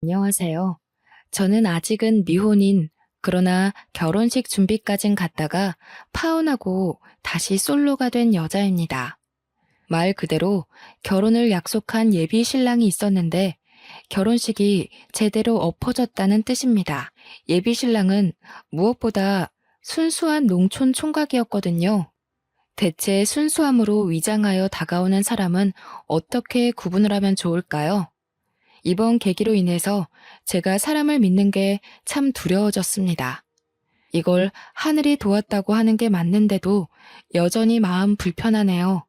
안녕하세요. 저는 아직은 미혼인, 그러나 결혼식 준비까진 갔다가 파혼하고 다시 솔로가 된 여자입니다. 말 그대로 결혼을 약속한 예비 신랑이 있었는데 결혼식이 제대로 엎어졌다는 뜻입니다. 예비 신랑은 무엇보다 순수한 농촌 총각이었거든요. 대체 순수함으로 위장하여 다가오는 사람은 어떻게 구분을 하면 좋을까요? 이번 계기로 인해서 제가 사람을 믿는 게 참 두려워졌습니다. 이걸 하늘이 도왔다고 하는 게 맞는데도 여전히 마음 불편하네요.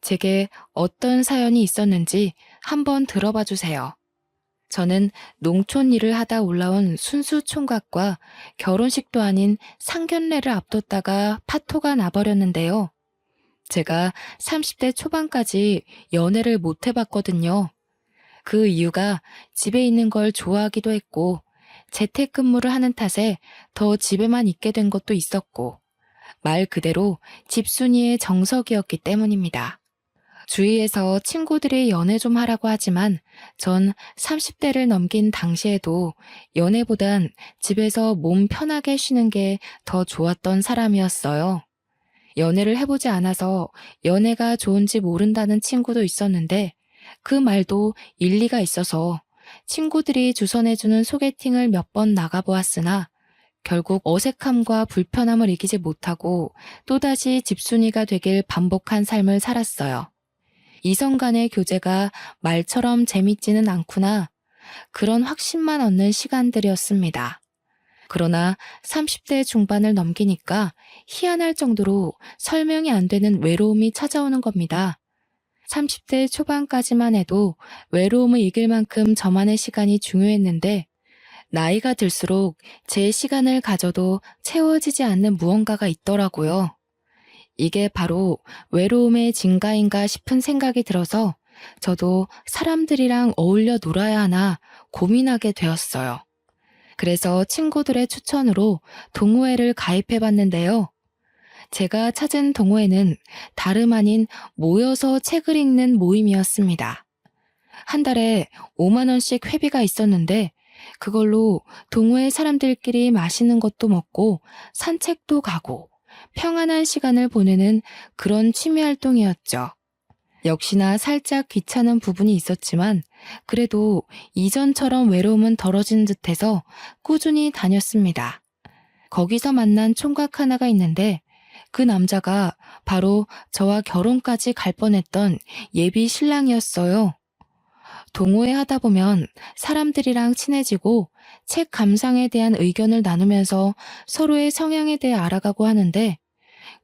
제게 어떤 사연이 있었는지 한번 들어봐 주세요. 저는 농촌 일을 하다 올라온 순수 총각과 결혼식도 아닌 상견례를 앞뒀다가 파토가 나버렸는데요. 제가 30대 초반까지 연애를 못 해봤거든요. 그 이유가 집에 있는 걸 좋아하기도 했고, 재택근무를 하는 탓에 더 집에만 있게 된 것도 있었고, 말 그대로 집순이의 정석이었기 때문입니다. 주위에서 친구들이 연애 좀 하라고 하지만 전 30대를 넘긴 당시에도 연애보단 집에서 몸 편하게 쉬는 게 더 좋았던 사람이었어요. 연애를 해보지 않아서 연애가 좋은지 모른다는 친구도 있었는데 그 말도 일리가 있어서 친구들이 주선해주는 소개팅을 몇 번 나가보았으나 결국 어색함과 불편함을 이기지 못하고 또다시 집순이가 되길 반복한 삶을 살았어요. 이성 간의 교제가 말처럼 재밌지는 않구나. 그런 확신만 얻는 시간들이었습니다. 그러나 30대 중반을 넘기니까 희한할 정도로 설명이 안 되는 외로움이 찾아오는 겁니다. 30대 초반까지만 해도 외로움을 이길 만큼 저만의 시간이 중요했는데 나이가 들수록 제 시간을 가져도 채워지지 않는 무언가가 있더라고요. 이게 바로 외로움의 증가인가 싶은 생각이 들어서 저도 사람들이랑 어울려 놀아야 하나 고민하게 되었어요. 그래서 친구들의 추천으로 동호회를 가입해 봤는데요. 제가 찾은 동호회는 다름 아닌 모여서 책을 읽는 모임이었습니다. 한 달에 5만 원씩 회비가 있었는데 그걸로 동호회 사람들끼리 맛있는 것도 먹고 산책도 가고 평안한 시간을 보내는 그런 취미 활동이었죠. 역시나 살짝 귀찮은 부분이 있었지만 그래도 이전처럼 외로움은 덜어진 듯해서 꾸준히 다녔습니다. 거기서 만난 총각 하나가 있는데 그 남자가 바로 저와 결혼까지 갈 뻔했던 예비 신랑이었어요. 동호회 하다 보면 사람들이랑 친해지고 책 감상에 대한 의견을 나누면서 서로의 성향에 대해 알아가고 하는데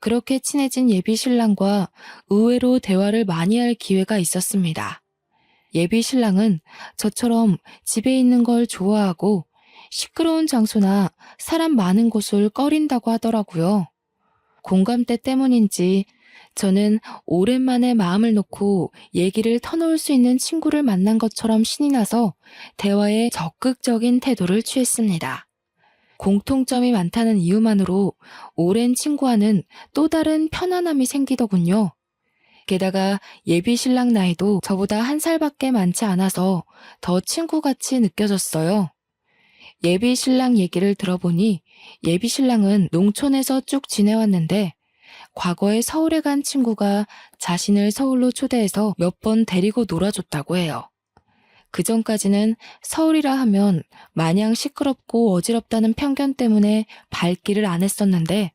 그렇게 친해진 예비 신랑과 의외로 대화를 많이 할 기회가 있었습니다. 예비 신랑은 저처럼 집에 있는 걸 좋아하고 시끄러운 장소나 사람 많은 곳을 꺼린다고 하더라고요. 공감대 때문인지 저는 오랜만에 마음을 놓고 얘기를 터놓을 수 있는 친구를 만난 것처럼 신이 나서 대화에 적극적인 태도를 취했습니다. 공통점이 많다는 이유만으로 오랜 친구와는 또 다른 편안함이 생기더군요. 게다가 예비 신랑 나이도 저보다 한 살밖에 많지 않아서 더 친구같이 느껴졌어요. 예비 신랑 얘기를 들어보니 예비 신랑은 농촌에서 쭉 지내왔는데 과거에 서울에 간 친구가 자신을 서울로 초대해서 몇 번 데리고 놀아줬다고 해요. 그전까지는 서울이라 하면 마냥 시끄럽고 어지럽다는 편견 때문에 발길을 안 했었는데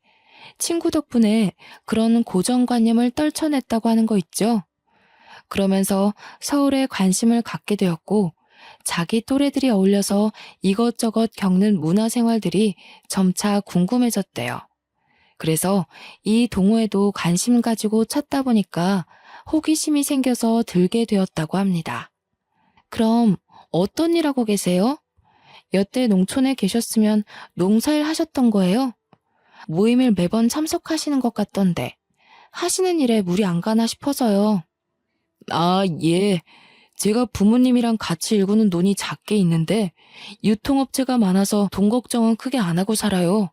친구 덕분에 그런 고정관념을 떨쳐냈다고 하는 거 있죠. 그러면서 서울에 관심을 갖게 되었고 자기 또래들이 어울려서 이것저것 겪는 문화생활들이 점차 궁금해졌대요. 그래서 이 동호회도 관심 가지고 찾다 보니까 호기심이 생겨서 들게 되었다고 합니다. 그럼 어떤 일 하고 계세요? 여태 농촌에 계셨으면 농사일 하셨던 거예요? 모임을 매번 참석하시는 것 같던데 하시는 일에 무리 안 가나 싶어서요. 아, 예. 제가 부모님이랑 같이 일구는 논이 작게 있는데 유통업체가 많아서 돈 걱정은 크게 안 하고 살아요.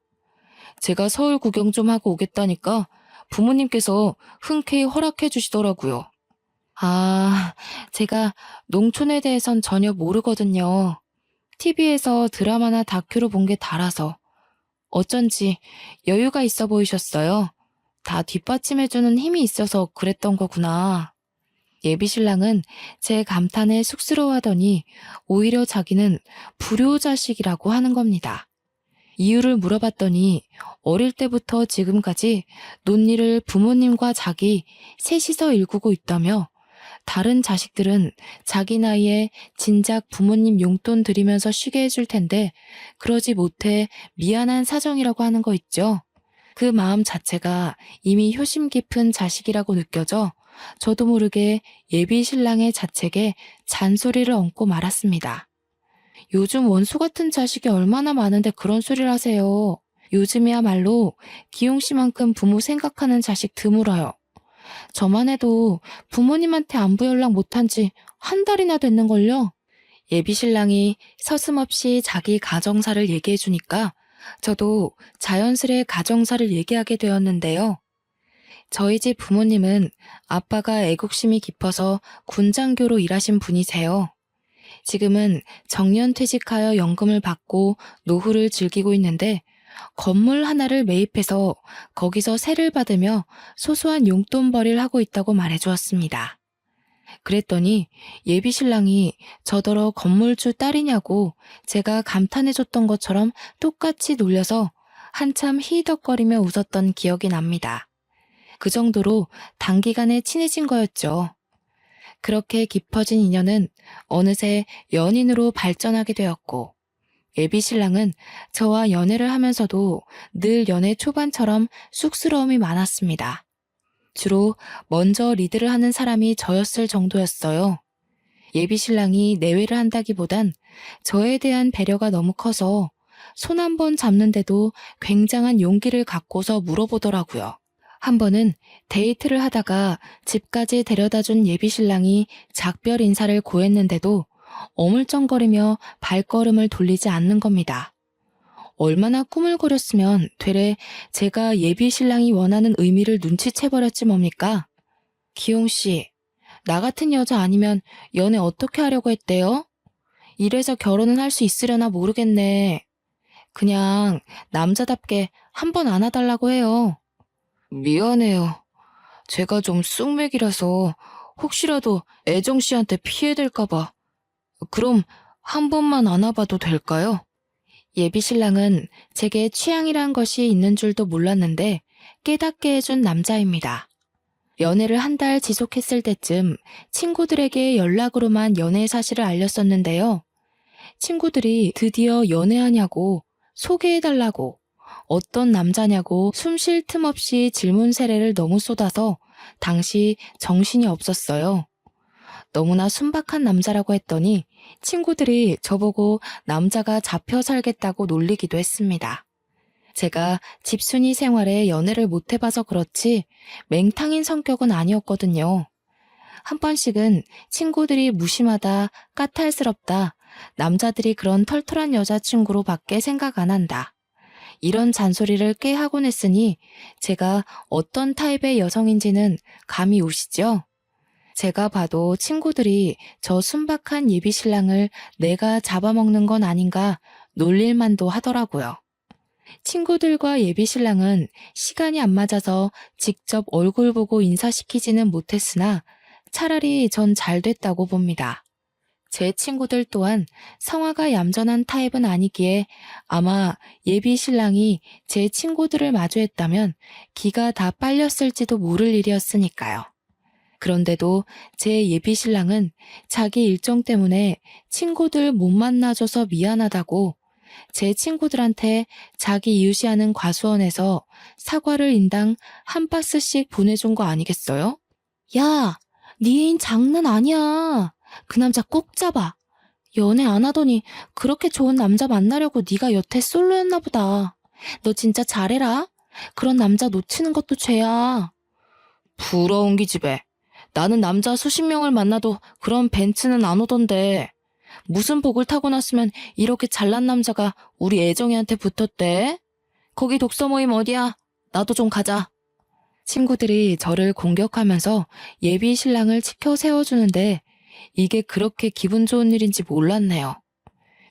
제가 서울 구경 좀 하고 오겠다니까 부모님께서 흔쾌히 허락해 주시더라고요. 아, 제가 농촌에 대해선 전혀 모르거든요. TV에서 드라마나 다큐로 본 게 달아서 어쩐지 여유가 있어 보이셨어요. 다 뒷받침해주는 힘이 있어서 그랬던 거구나. 예비신랑은 제 감탄에 쑥스러워하더니 오히려 자기는 불효자식이라고 하는 겁니다. 이유를 물어봤더니 어릴 때부터 지금까지 논리를 부모님과 자기 셋이서 일구고 있다며 다른 자식들은 자기 나이에 진작 부모님 용돈 드리면서 쉬게 해줄 텐데 그러지 못해 미안한 사정이라고 하는 거 있죠. 그 마음 자체가 이미 효심 깊은 자식이라고 느껴져 저도 모르게 예비 신랑의 자책에 잔소리를 얹고 말았습니다. 요즘 원수 같은 자식이 얼마나 많은데 그런 소리를 하세요. 요즘이야말로 기용 씨만큼 부모 생각하는 자식 드물어요. 저만 해도 부모님한테 안부 연락 못한 지 한 달이나 됐는걸요. 예비 신랑이 서슴없이 자기 가정사를 얘기해 주니까 저도 자연스레 가정사를 얘기하게 되었는데요. 저희 집 부모님은 아빠가 애국심이 깊어서 군장교로 일하신 분이세요. 지금은 정년퇴직하여 연금을 받고 노후를 즐기고 있는데 건물 하나를 매입해서 거기서 세를 받으며 소소한 용돈벌이를 하고 있다고 말해주었습니다. 그랬더니 예비 신랑이 저더러 건물주 딸이냐고 제가 감탄해줬던 것처럼 똑같이 놀려서 한참 히덕거리며 웃었던 기억이 납니다. 그 정도로 단기간에 친해진 거였죠. 그렇게 깊어진 인연은 어느새 연인으로 발전하게 되었고 예비 신랑은 저와 연애를 하면서도 늘 연애 초반처럼 쑥스러움이 많았습니다. 주로 먼저 리드를 하는 사람이 저였을 정도였어요. 예비 신랑이 내외를 한다기보단 저에 대한 배려가 너무 커서 손 한 번 잡는데도 굉장한 용기를 갖고서 물어보더라고요. 한 번은 데이트를 하다가 집까지 데려다준 예비 신랑이 작별 인사를 고했는데도 어물쩡거리며 발걸음을 돌리지 않는 겁니다. 얼마나 꾸물거렸으면 되레 제가 예비 신랑이 원하는 의미를 눈치채버렸지 뭡니까? 기용씨, 나 같은 여자 아니면 연애 어떻게 하려고 했대요? 이래서 결혼은 할 수 있으려나 모르겠네. 그냥 남자답게 한 번 안아달라고 해요. 미안해요. 제가 좀 쑥맥이라서 혹시라도 애정씨한테 피해될까봐. 그럼 한 번만 안아봐도 될까요? 예비 신랑은 제게 취향이란 것이 있는 줄도 몰랐는데 깨닫게 해준 남자입니다. 연애를 한 달 지속했을 때쯤 친구들에게 연락으로만 연애 사실을 알렸었는데요. 친구들이 드디어 연애하냐고 소개해달라고 어떤 남자냐고 숨 쉴 틈 없이 질문 세례를 너무 쏟아서 당시 정신이 없었어요. 너무나 순박한 남자라고 했더니 친구들이 저보고 남자가 잡혀 살겠다고 놀리기도 했습니다. 제가 집순이 생활에 연애를 못 해봐서 그렇지 맹탕인 성격은 아니었거든요. 한 번씩은 친구들이 무심하다, 까탈스럽다, 남자들이 그런 털털한 여자친구로 밖에 생각 안 한다. 이런 잔소리를 꽤 하곤 했으니 제가 어떤 타입의 여성인지는 감이 오시죠? 제가 봐도 친구들이 저 순박한 예비 신랑을 내가 잡아먹는 건 아닌가 놀릴만도 하더라고요. 친구들과 예비 신랑은 시간이 안 맞아서 직접 얼굴 보고 인사시키지는 못했으나 차라리 전 잘 됐다고 봅니다. 제 친구들 또한 성화가 얌전한 타입은 아니기에 아마 예비 신랑이 제 친구들을 마주했다면 기가 다 빨렸을지도 모를 일이었으니까요. 그런데도 제 예비 신랑은 자기 일정 때문에 친구들 못 만나줘서 미안하다고 제 친구들한테 자기 이웃이하는 과수원에서 사과를 인당 한 박스씩 보내준 거 아니겠어요? 야, 네 애인 장난 아니야. 그 남자 꼭 잡아. 연애 안 하더니 그렇게 좋은 남자 만나려고 네가 여태 솔로였나 보다. 너 진짜 잘해라. 그런 남자 놓치는 것도 죄야. 부러운 기집애. 나는 남자 수십 명을 만나도 그런 벤츠는 안 오던데. 무슨 복을 타고 났으면 이렇게 잘난 남자가 우리 애정이한테 붙었대? 거기 독서 모임 어디야? 나도 좀 가자. 친구들이 저를 공격하면서 예비 신랑을 치켜 세워주는데 이게 그렇게 기분 좋은 일인지 몰랐네요.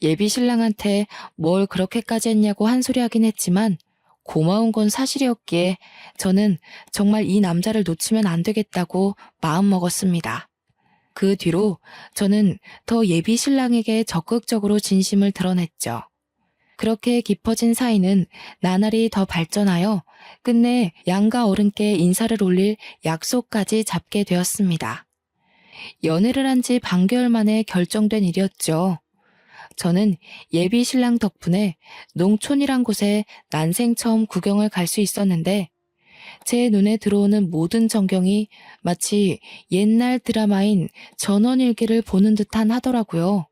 예비 신랑한테 뭘 그렇게까지 했냐고 한 소리 하긴 했지만 고마운 건 사실이었기에 저는 정말 이 남자를 놓치면 안 되겠다고 마음먹었습니다. 그 뒤로 저는 더 예비 신랑에게 적극적으로 진심을 드러냈죠. 그렇게 깊어진 사이는 나날이 더 발전하여 끝내 양가 어른께 인사를 올릴 약속까지 잡게 되었습니다. 연애를 한 지 반개월 만에 결정된 일이었죠. 저는 예비 신랑 덕분에 농촌이란 곳에 난생 처음 구경을 갈 수 있었는데 제 눈에 들어오는 모든 전경이 마치 옛날 드라마인 전원일기를 보는 듯한 하더라고요.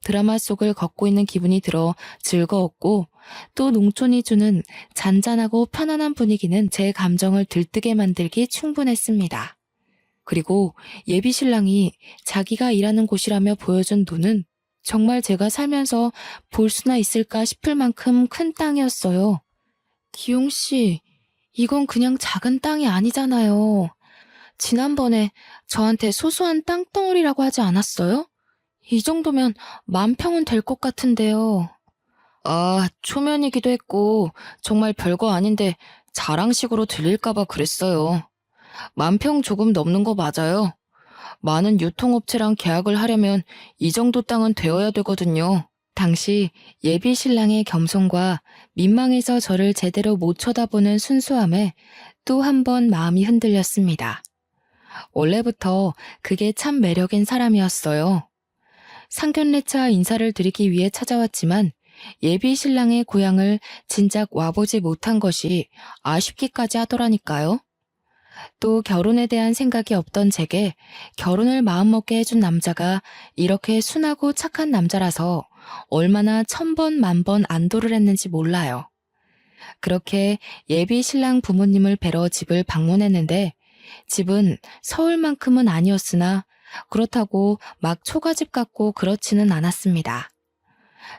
드라마 속을 걷고 있는 기분이 들어 즐거웠고 또 농촌이 주는 잔잔하고 편안한 분위기는 제 감정을 들뜨게 만들기 충분했습니다. 그리고 예비 신랑이 자기가 일하는 곳이라며 보여준 돈은 정말 제가 살면서 볼 수나 있을까 싶을 만큼 큰 땅이었어요. 기용 씨, 이건 그냥 작은 땅이 아니잖아요. 지난번에 저한테 소소한 땅덩어리라고 하지 않았어요? 이 정도면 10,000평은 될 것 같은데요. 아, 초면이기도 했고 정말 별거 아닌데 자랑식으로 들릴까봐 그랬어요. 10,000평 조금 넘는 거 맞아요. 많은 유통업체랑 계약을 하려면 이 정도 땅은 되어야 되거든요. 당시 예비 신랑의 겸손과 민망해서 저를 제대로 못 쳐다보는 순수함에 또 한 번 마음이 흔들렸습니다. 원래부터 그게 참 매력인 사람이었어요. 상견례차 인사를 드리기 위해 찾아왔지만 예비 신랑의 고향을 진작 와보지 못한 것이 아쉽기까지 하더라니까요. 또 결혼에 대한 생각이 없던 제게 결혼을 마음먹게 해준 남자가 이렇게 순하고 착한 남자라서 얼마나 1000번 만번 안도를 했는지 몰라요. 그렇게 예비 신랑 부모님을 뵈러 집을 방문했는데 집은 서울만큼은 아니었으나 그렇다고 막 초가집 같고 그렇지는 않았습니다.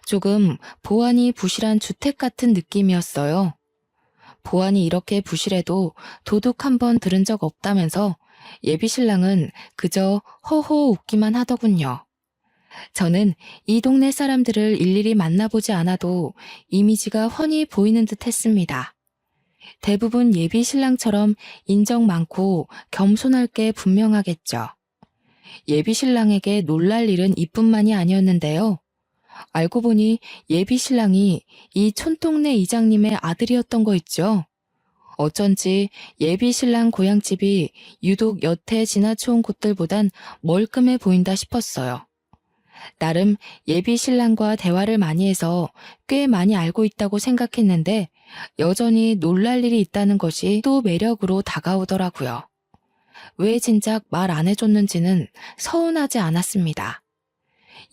조금 보안이 부실한 주택 같은 느낌이었어요. 보안이 이렇게 부실해도 도둑 한 번 들은 적 없다면서 예비 신랑은 그저 허허 웃기만 하더군요. 저는 이 동네 사람들을 일일이 만나보지 않아도 이미지가 훤히 보이는 듯 했습니다. 대부분 예비 신랑처럼 인정 많고 겸손할 게 분명하겠죠. 예비 신랑에게 놀랄 일은 이뿐만이 아니었는데요. 알고 보니 예비 신랑이 이 촌동네 이장님의 아들이었던 거 있죠. 어쩐지 예비 신랑 고향집이 유독 여태 지나쳐온 곳들보단 멀끔해 보인다 싶었어요. 나름 예비 신랑과 대화를 많이 해서 꽤 많이 알고 있다고 생각했는데 여전히 놀랄 일이 있다는 것이 또 매력으로 다가오더라고요. 왜 진작 말 안 해줬는지는 서운하지 않았습니다.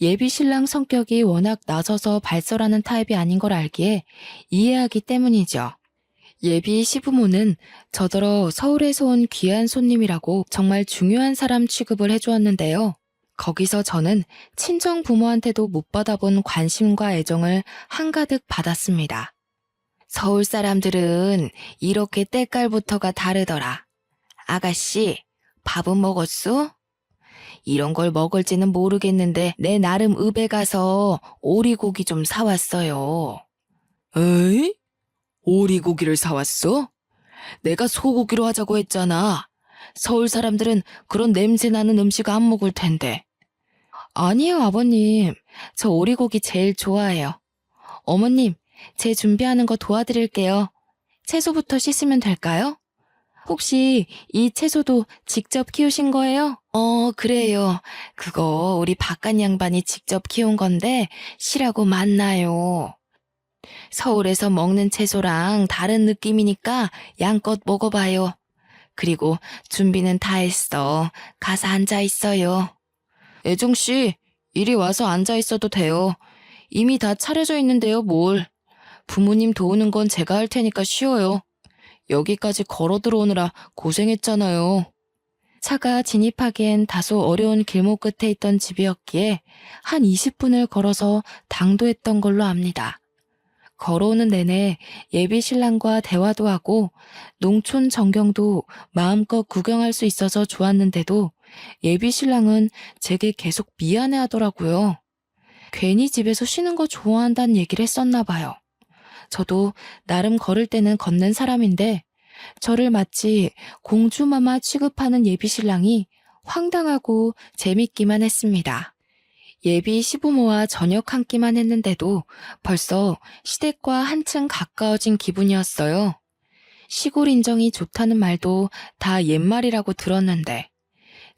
예비 신랑 성격이 워낙 나서서 발설하는 타입이 아닌 걸 알기에 이해하기 때문이죠. 예비 시부모는 저더러 서울에서 온 귀한 손님이라고 정말 중요한 사람 취급을 해주었는데요. 거기서 저는 친정 부모한테도 못 받아본 관심과 애정을 한가득 받았습니다. 서울 사람들은 이렇게 때깔부터가 다르더라. 아가씨, 밥은 먹었어? 이런 걸 먹을지는 모르겠는데 내 나름 읍에 가서 오리고기 좀 사왔어요. 에이? 오리고기를 사왔어? 내가 소고기로 하자고 했잖아. 서울 사람들은 그런 냄새 나는 음식 안 먹을 텐데. 아니요, 아버님. 저 오리고기 제일 좋아해요. 어머님, 제 준비하는 거 도와드릴게요. 채소부터 씻으면 될까요? 혹시 이 채소도 직접 키우신 거예요? 그래요. 그거 우리 바깥 양반이 직접 키운 건데 실하고 맛나요. 서울에서 먹는 채소랑 다른 느낌이니까 양껏 먹어봐요. 그리고 준비는 다 했어. 가서 앉아 있어요. 애정씨, 이리 와서 앉아 있어도 돼요. 이미 다 차려져 있는데요, 뭘. 부모님 도우는 건 제가 할 테니까 쉬어요. 여기까지 걸어 들어오느라 고생했잖아요. 차가 진입하기엔 다소 어려운 길목 끝에 있던 집이었기에 한 20분을 걸어서 당도했던 걸로 압니다. 걸어오는 내내 예비 신랑과 대화도 하고 농촌 전경도 마음껏 구경할 수 있어서 좋았는데도 예비 신랑은 제게 계속 미안해 하더라고요. 괜히 집에서 쉬는 거 좋아한다는 얘기를 했었나 봐요. 저도 나름 걸을 때는 걷는 사람인데 저를 마치 공주마마 취급하는 예비 신랑이 황당하고 재밌기만 했습니다. 예비 시부모와 저녁 한 끼만 했는데도 벌써 시댁과 한층 가까워진 기분이었어요. 시골 인정이 좋다는 말도 다 옛말이라고 들었는데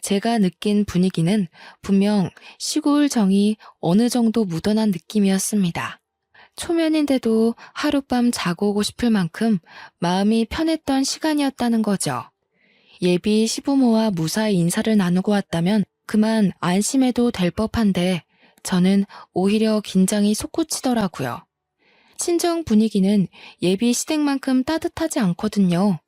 제가 느낀 분위기는 분명 시골 정이 어느 정도 묻어난 느낌이었습니다. 초면인데도 하룻밤 자고 오고 싶을 만큼 마음이 편했던 시간이었다는 거죠. 예비 시부모와 무사히 인사를 나누고 왔다면 그만 안심해도 될 법한데 저는 오히려 긴장이 솟구치더라고요. 친정 분위기는 예비 시댁만큼 따뜻하지 않거든요.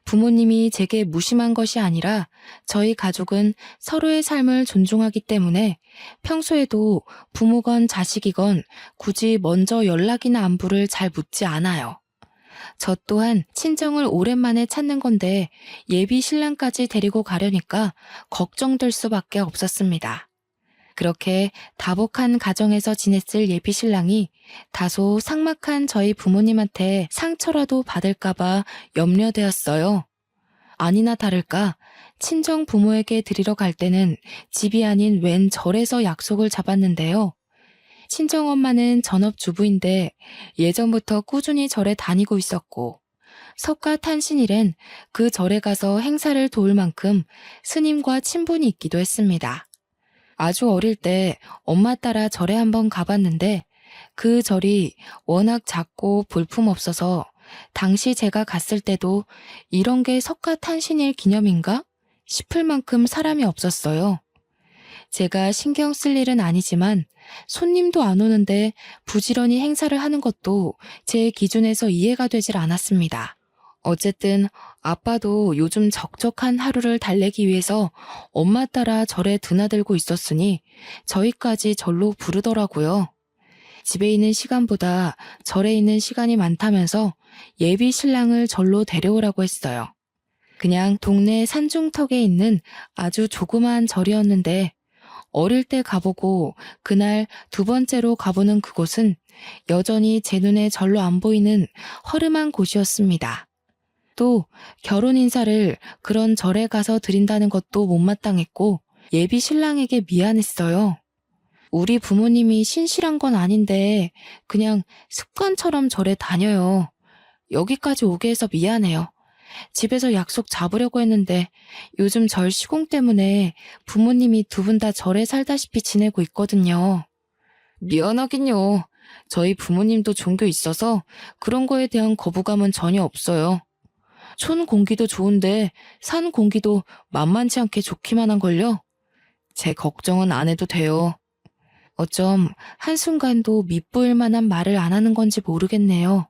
부모님이 제게 무심한 것이 아니라 저희 가족은 서로의 삶을 존중하기 때문에 평소에도 부모건 자식이건 굳이 먼저 연락이나 안부를 잘 묻지 않아요. 저 또한 친정을 오랜만에 찾는 건데 예비 신랑까지 데리고 가려니까 걱정될 수밖에 없었습니다. 그렇게 다복한 가정에서 지냈을 예비 신랑이 다소 삭막한 저희 부모님한테 상처라도 받을까봐 염려되었어요. 아니나 다를까 친정 부모에게 드리러 갈 때는 집이 아닌 웬 절에서 약속을 잡았는데요. 친정엄마는 전업주부인데 예전부터 꾸준히 절에 다니고 있었고 석가탄신일엔 그 절에 가서 행사를 도울 만큼 스님과 친분이 있기도 했습니다. 아주 어릴 때 엄마 따라 절에 한번 가봤는데 그 절이 워낙 작고 볼품없어서 당시 제가 갔을 때도 이런 게 석가탄신일 기념인가 싶을 만큼 사람이 없었어요. 제가 신경 쓸 일은 아니지만 손님도 안 오는데 부지런히 행사를 하는 것도 제 기준에서 이해가 되질 않았습니다. 어쨌든 아빠도 요즘 적적한 하루를 달래기 위해서 엄마 따라 절에 드나들고 있었으니 저희까지 절로 부르더라고요. 집에 있는 시간보다 절에 있는 시간이 많다면서 예비 신랑을 절로 데려오라고 했어요. 그냥 동네 산중턱에 있는 아주 조그마한 절이었는데 어릴 때 가보고 그날 두 번째로 가보는 그곳은 여전히 제 눈에 절로 안 보이는 허름한 곳이었습니다. 또 결혼 인사를 그런 절에 가서 드린다는 것도 못마땅했고 예비 신랑에게 미안했어요. 우리 부모님이 신실한 건 아닌데 그냥 습관처럼 절에 다녀요. 여기까지 오게 해서 미안해요. 집에서 약속 잡으려고 했는데 요즘 절 시공 때문에 부모님이 두 분 다 절에 살다시피 지내고 있거든요. 미안하긴요. 저희 부모님도 종교 있어서 그런 거에 대한 거부감은 전혀 없어요. 촌 공기도 좋은데 산 공기도 만만치 않게 좋기만 한걸요. 제 걱정은 안 해도 돼요. 어쩜 한순간도 밉보일 만한 말을 안 하는 건지 모르겠네요.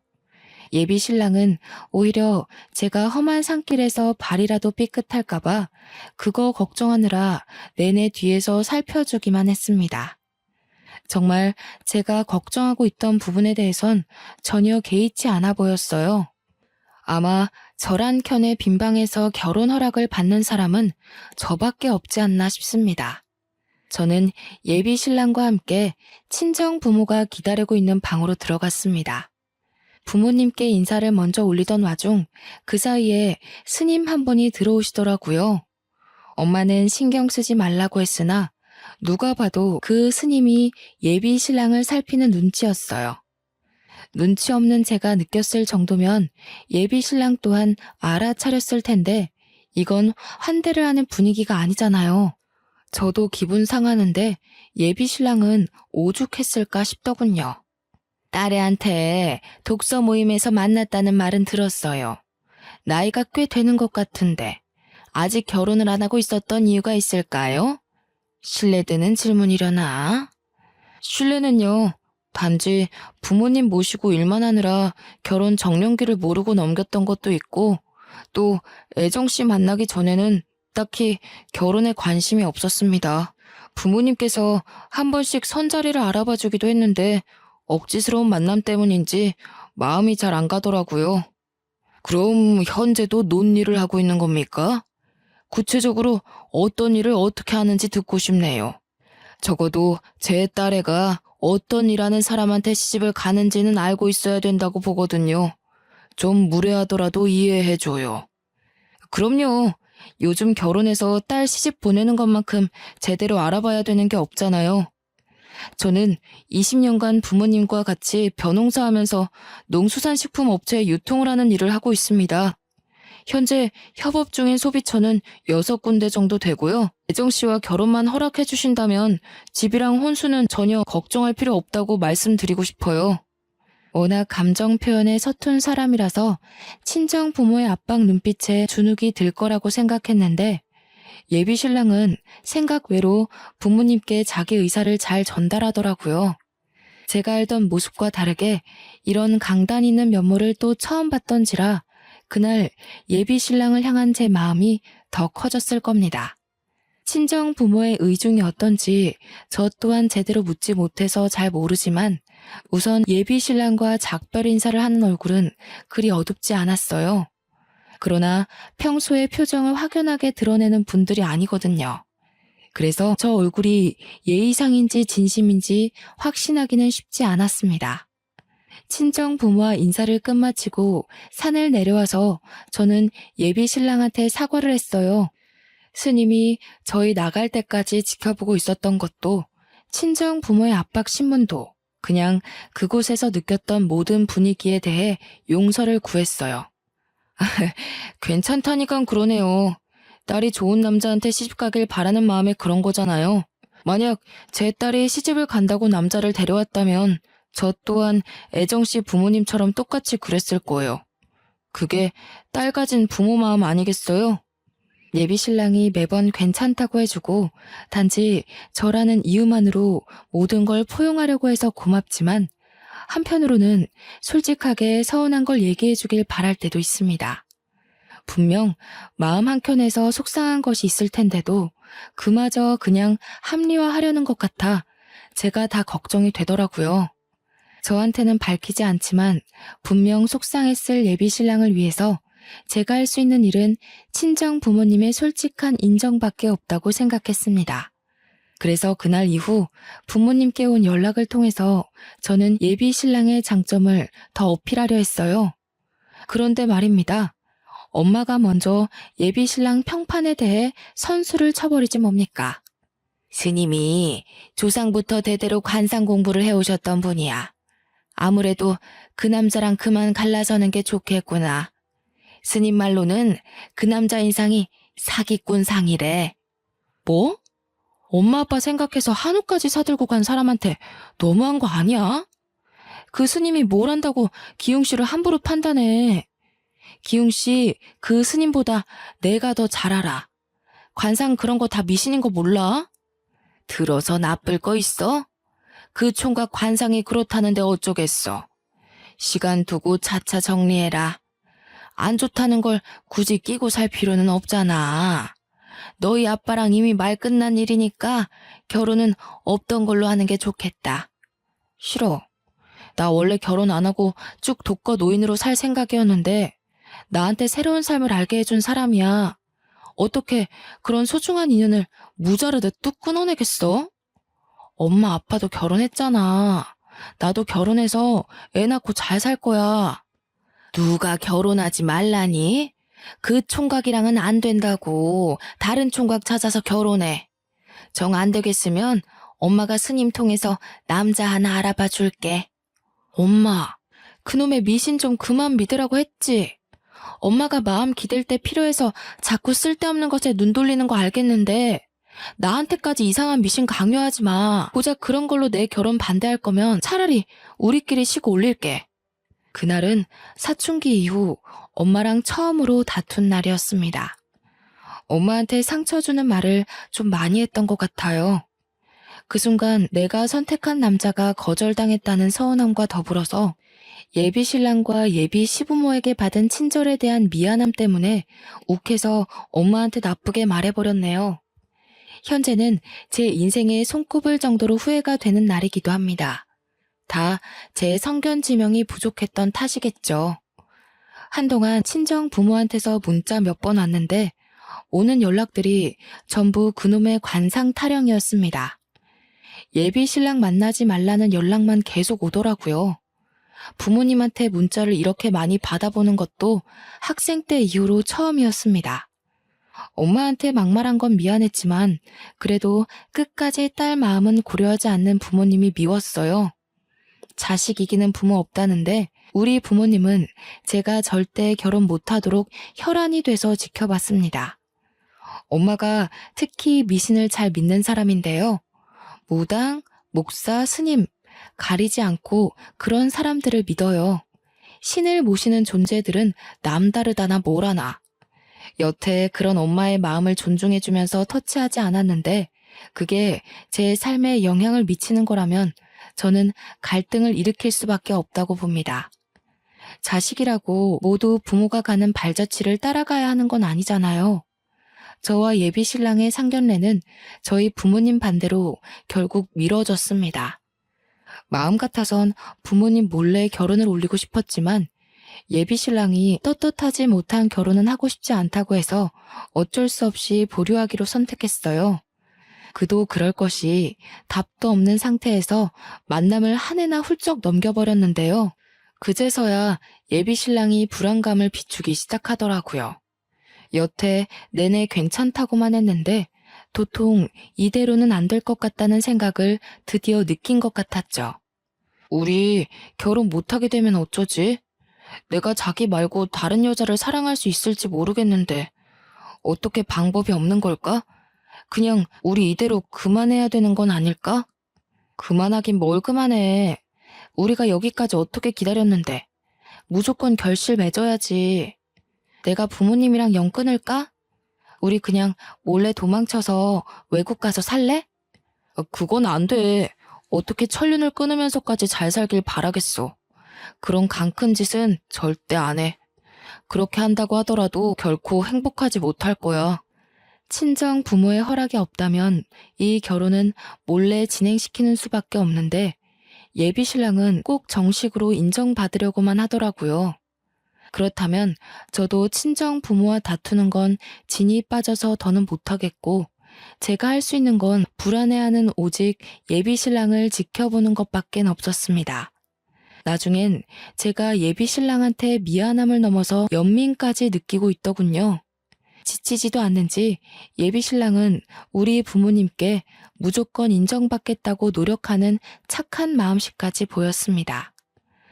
예비 신랑은 오히려 제가 험한 산길에서 발이라도 삐끗할까봐 그거 걱정하느라 내내 뒤에서 살펴주기만 했습니다. 정말 제가 걱정하고 있던 부분에 대해선 전혀 개의치 않아 보였어요. 아마 저란 켠의 빈방에서 결혼 허락을 받는 사람은 저밖에 없지 않나 싶습니다. 저는 예비 신랑과 함께 친정 부모가 기다리고 있는 방으로 들어갔습니다. 부모님께 인사를 먼저 올리던 와중 그 사이에 스님 한 분이 들어오시더라고요. 엄마는 신경 쓰지 말라고 했으나 누가 봐도 그 스님이 예비 신랑을 살피는 눈치였어요. 눈치 없는 제가 느꼈을 정도면 예비 신랑 또한 알아차렸을 텐데 이건 환대를 하는 분위기가 아니잖아요. 저도 기분 상하는데 예비 신랑은 오죽했을까 싶더군요. 딸애한테 독서 모임에서 만났다는 말은 들었어요. 나이가 꽤 되는 것 같은데 아직 결혼을 안 하고 있었던 이유가 있을까요? 실례되는 질문이려나? 실례는요. 단지 부모님 모시고 일만 하느라 결혼 정년기를 모르고 넘겼던 것도 있고 또 애정씨 만나기 전에는 딱히 결혼에 관심이 없었습니다. 부모님께서 한 번씩 선자리를 알아봐 주기도 했는데 억지스러운 만남 때문인지 마음이 잘 안 가더라고요. 그럼 현재도 논일을 하고 있는 겁니까? 구체적으로 어떤 일을 어떻게 하는지 듣고 싶네요. 적어도 제 딸애가 어떤 일하는 사람한테 시집을 가는지는 알고 있어야 된다고 보거든요. 좀 무례하더라도 이해해줘요. 그럼요. 요즘 결혼해서 딸 시집 보내는 것만큼 제대로 알아봐야 되는 게 없잖아요. 저는 20년간 부모님과 같이 벼농사 하면서 농수산식품 업체에 유통을 하는 일을 하고 있습니다. 현재 협업 중인 소비처는 6군데 정도 되고요. 애정 씨와 결혼만 허락해 주신다면 집이랑 혼수는 전혀 걱정할 필요 없다고 말씀드리고 싶어요. 워낙 감정 표현에 서툰 사람이라서 친정 부모의 압박 눈빛에 주눅이 들 거라고 생각했는데 예비 신랑은 생각 외로 부모님께 자기 의사를 잘 전달하더라고요. 제가 알던 모습과 다르게 이런 강단 있는 면모를 또 처음 봤던지라 그날 예비 신랑을 향한 제 마음이 더 커졌을 겁니다. 친정 부모의 의중이 어떤지 저 또한 제대로 묻지 못해서 잘 모르지만 우선 예비 신랑과 작별 인사를 하는 얼굴은 그리 어둡지 않았어요. 그러나 평소에 표정을 확연하게 드러내는 분들이 아니거든요. 그래서 저 얼굴이 예의상인지 진심인지 확신하기는 쉽지 않았습니다. 친정 부모와 인사를 끝마치고 산을 내려와서 저는 예비 신랑한테 사과를 했어요. 스님이 저희 나갈 때까지 지켜보고 있었던 것도 친정 부모의 압박 신문도 그냥 그곳에서 느꼈던 모든 분위기에 대해 용서를 구했어요. 괜찮다니까 그러네요. 딸이 좋은 남자한테 시집가길 바라는 마음에 그런 거잖아요. 만약 제 딸이 시집을 간다고 남자를 데려왔다면 저 또한 애정씨 부모님처럼 똑같이 그랬을 거예요. 그게 딸 가진 부모 마음 아니겠어요? 예비 신랑이 매번 괜찮다고 해주고 단지 저라는 이유만으로 모든 걸 포용하려고 해서 고맙지만 한편으로는 솔직하게 서운한 걸 얘기해주길 바랄 때도 있습니다. 분명 마음 한켠에서 속상한 것이 있을 텐데도 그마저 그냥 합리화하려는 것 같아 제가 다 걱정이 되더라고요. 저한테는 밝히지 않지만 분명 속상했을 예비 신랑을 위해서 제가 할 수 있는 일은 친정 부모님의 솔직한 인정밖에 없다고 생각했습니다. 그래서 그날 이후 부모님께 온 연락을 통해서 저는 예비 신랑의 장점을 더 어필하려 했어요. 그런데 말입니다. 엄마가 먼저 예비 신랑 평판에 대해 선수를 쳐버리지 뭡니까? 스님이 조상부터 대대로 관상 공부를 해오셨던 분이야. 아무래도 그 남자랑 그만 갈라서는 게 좋겠구나. 스님 말로는 그 남자 인상이 사기꾼 상이래. 뭐? 엄마 아빠 생각해서 한우까지 사들고 간 사람한테 너무한 거 아니야? 그 스님이 뭘 안다고 기웅 씨를 함부로 판단해. 기웅 씨 그 스님보다 내가 더 잘 알아. 관상 그런 거 다 미신인 거 몰라? 들어서 나쁠 거 있어? 그 총각 관상이 그렇다는데 어쩌겠어. 시간 두고 차차 정리해라. 안 좋다는 걸 굳이 끼고 살 필요는 없잖아. 너희 아빠랑 이미 말 끝난 일이니까 결혼은 없던 걸로 하는 게 좋겠다. 싫어. 나 원래 결혼 안 하고 쭉 독거 노인으로 살 생각이었는데 나한테 새로운 삶을 알게 해준 사람이야. 어떻게 그런 소중한 인연을 무자르듯 뚝 끊어내겠어? 엄마 아빠도 결혼했잖아. 나도 결혼해서 애 낳고 잘 살 거야. 누가 결혼하지 말라니? 그 총각이랑은 안 된다고. 다른 총각 찾아서 결혼해. 정 안 되겠으면 엄마가 스님 통해서 남자 하나 알아봐 줄게. 엄마, 그놈의 미신 좀 그만 믿으라고 했지. 엄마가 마음 기댈 때 필요해서 자꾸 쓸데없는 것에 눈 돌리는 거 알겠는데 나한테까지 이상한 미신 강요하지 마. 고작 그런 걸로 내 결혼 반대할 거면 차라리 우리끼리 시고 올릴게. 그날은 사춘기 이후 엄마랑 처음으로 다툰 날이었습니다. 엄마한테 상처 주는 말을 좀 많이 했던 것 같아요. 그 순간 내가 선택한 남자가 거절당했다는 서운함과 더불어서 예비 신랑과 예비 시부모에게 받은 친절에 대한 미안함 때문에 욱해서 엄마한테 나쁘게 말해버렸네요. 현재는 제 인생에 손꼽을 정도로 후회가 되는 날이기도 합니다. 다 제 성견지명이 부족했던 탓이겠죠. 한동안 친정 부모한테서 문자 몇 번 왔는데 오는 연락들이 전부 그놈의 관상 타령이었습니다. 예비 신랑 만나지 말라는 연락만 계속 오더라고요. 부모님한테 문자를 이렇게 많이 받아보는 것도 학생 때 이후로 처음이었습니다. 엄마한테 막말한 건 미안했지만 그래도 끝까지 딸 마음은 고려하지 않는 부모님이 미웠어요. 자식 이기는 부모 없다는데 우리 부모님은 제가 절대 결혼 못하도록 혈안이 돼서 지켜봤습니다. 엄마가 특히 미신을 잘 믿는 사람인데요. 무당, 목사, 스님 가리지 않고 그런 사람들을 믿어요. 신을 모시는 존재들은 남다르다나 뭐라나. 여태 그런 엄마의 마음을 존중해주면서 터치하지 않았는데 그게 제 삶에 영향을 미치는 거라면 저는 갈등을 일으킬 수밖에 없다고 봅니다. 자식이라고 모두 부모가 가는 발자취를 따라가야 하는 건 아니잖아요. 저와 예비 신랑의 상견례는 저희 부모님 반대로 결국 미뤄졌습니다. 마음 같아선 부모님 몰래 결혼을 올리고 싶었지만 예비 신랑이 떳떳하지 못한 결혼은 하고 싶지 않다고 해서 어쩔 수 없이 보류하기로 선택했어요. 그도 그럴 것이 답도 없는 상태에서 만남을 한 해나 훌쩍 넘겨버렸는데요. 그제서야 예비 신랑이 불안감을 비추기 시작하더라고요. 여태 내내 괜찮다고만 했는데 도통 이대로는 안 될 것 같다는 생각을 드디어 느낀 것 같았죠. 우리 결혼 못하게 되면 어쩌지? 내가 자기 말고 다른 여자를 사랑할 수 있을지 모르겠는데 어떻게 방법이 없는 걸까? 그냥 우리 이대로 그만해야 되는 건 아닐까? 그만하긴 뭘 그만해. 우리가 여기까지 어떻게 기다렸는데 무조건 결실 맺어야지. 내가 부모님이랑 연 끊을까? 우리 그냥 몰래 도망쳐서 외국 가서 살래? 그건 안 돼. 어떻게 천륜을 끊으면서까지 잘 살길 바라겠어. 그런 강큰 짓은 절대 안 해. 그렇게 한다고 하더라도 결코 행복하지 못할 거야. 친정 부모의 허락이 없다면 이 결혼은 몰래 진행시키는 수밖에 없는데 예비 신랑은 꼭 정식으로 인정받으려고만 하더라고요. 그렇다면 저도 친정 부모와 다투는 건 진이 빠져서 더는 못하겠고 제가 할 수 있는 건 불안해하는 오직 예비 신랑을 지켜보는 것밖엔 없었습니다. 나중엔 제가 예비 신랑한테 미안함을 넘어서 연민까지 느끼고 있더군요. 지치지도 않는지 예비 신랑은 우리 부모님께 무조건 인정받겠다고 노력하는 착한 마음씨까지 보였습니다.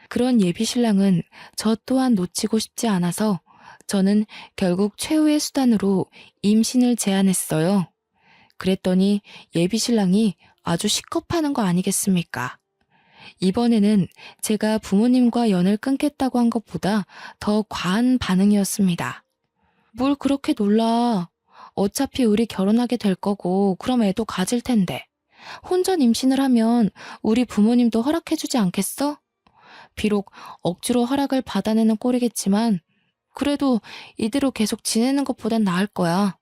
그런 예비 신랑은 저 또한 놓치고 싶지 않아서 저는 결국 최후의 수단으로 임신을 제안했어요. 그랬더니 예비 신랑이 아주 식겁하는 거 아니겠습니까? 이번에는 제가 부모님과 연을 끊겠다고 한 것보다 더 과한 반응이었습니다. 뭘 그렇게 놀라. 어차피 우리 결혼하게 될 거고 그럼 애도 가질 텐데. 혼전 임신을 하면 우리 부모님도 허락해주지 않겠어? 비록 억지로 허락을 받아내는 꼴이겠지만 그래도 이대로 계속 지내는 것보단 나을 거야.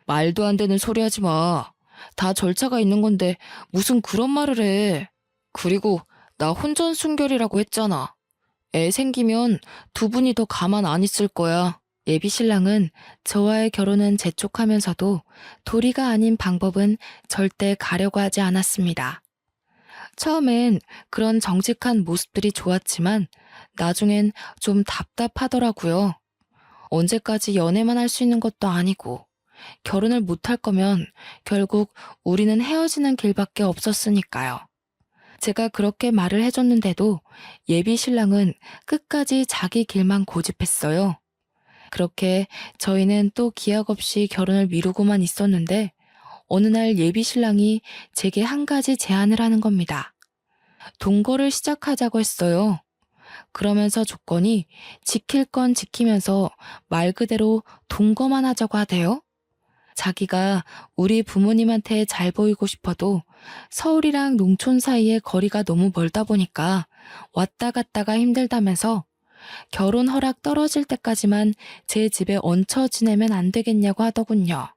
말도 안 되는 소리 하지 마. 다 절차가 있는 건데 무슨 그런 말을 해. 그리고 나 혼전 순결이라고 했잖아. 애 생기면 두 분이 더 가만 안 있을 거야. 예비 신랑은 저와의 결혼은 재촉하면서도 도리가 아닌 방법은 절대 가려고 하지 않았습니다. 처음엔 그런 정직한 모습들이 좋았지만 나중엔 좀 답답하더라고요. 언제까지 연애만 할 수 있는 것도 아니고 결혼을 못할 거면 결국 우리는 헤어지는 길밖에 없었으니까요. 제가 그렇게 말을 해줬는데도 예비 신랑은 끝까지 자기 길만 고집했어요. 그렇게 저희는 또 기약 없이 결혼을 미루고만 있었는데 어느 날 예비 신랑이 제게 한 가지 제안을 하는 겁니다. 동거를 시작하자고 했어요. 그러면서 조건이 지킬 건 지키면서 말 그대로 동거만 하자고 하대요. 자기가 우리 부모님한테 잘 보이고 싶어도 서울이랑 농촌 사이의 거리가 너무 멀다 보니까 왔다 갔다가 힘들다면서 결혼 허락 떨어질 때까지만 제 집에 얹혀 지내면 안 되겠냐고 하더군요.